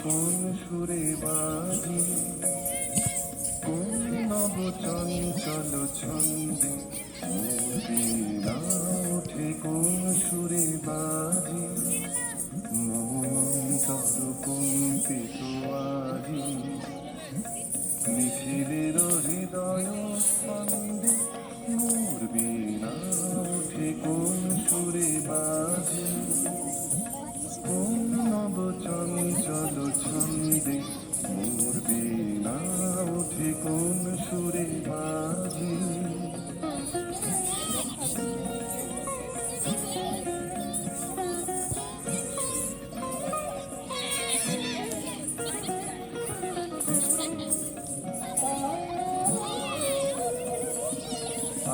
কোন সুরে বাজি কোন নব চঞ্চল ছন্দে মোর বীণা ওঠে কোন সুরে বাজি মন্তর কম্পিত আজি নিখিলের হৃদয় স্পন্দে মোর বীণা ওঠে কোন সুরে বাজি কোন নব চঞ্চল ছন্দে মোর বীণা ওঠে কোন সুরে বাজি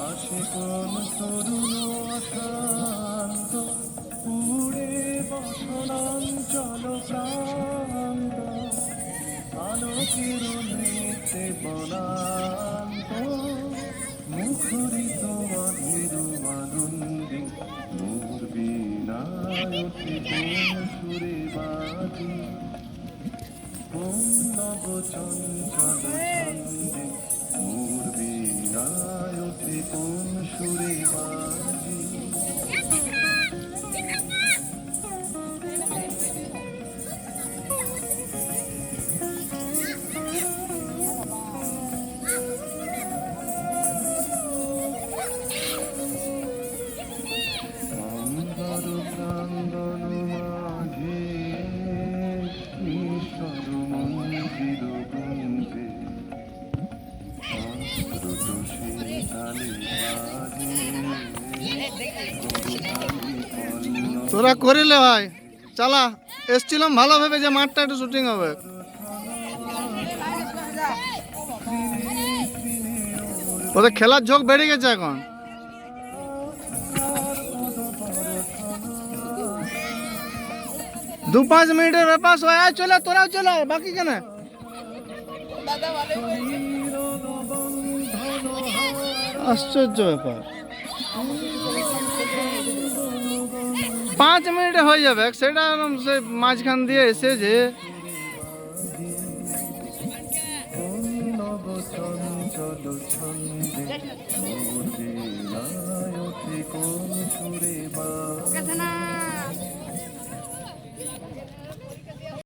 আসে কোন তরুণ অশান্ত উড়ে বসনাঞ্চল প্রান্ত আলোকের নৃত্যে বনান্ত মুখরিত অধীর আনন্দে মোর বীণা ওঠে কোন সুরে বাজি কোন নব চঞ্চল ছন্দে মোর বীণা ওঠে কোন সুরে বাজি প্রাঙ্গণ মাঝে ঈশ্বর মন্দির গুঞ্জে অমৃত সেই তালে বাজে তোরা করিলে ভাই চালা এসছিলাম ভালো ভেবে যে মাঠটা একটু শুটিং হবে ওদের খেলার ঝোঁক বেড়ে গেছে এখন 2-5 মিনিটের ব্যাপার হয় চলে তোরাও চলে বাকি কেন আশ্চর্য ব্যাপার 5 মিনিটে হয়ে যাবে সেটা সে মাঝখান দিয়ে এসে যে চঞ্চল ছন্দে মোর বীণা ওঠে কোন সুরে বাজি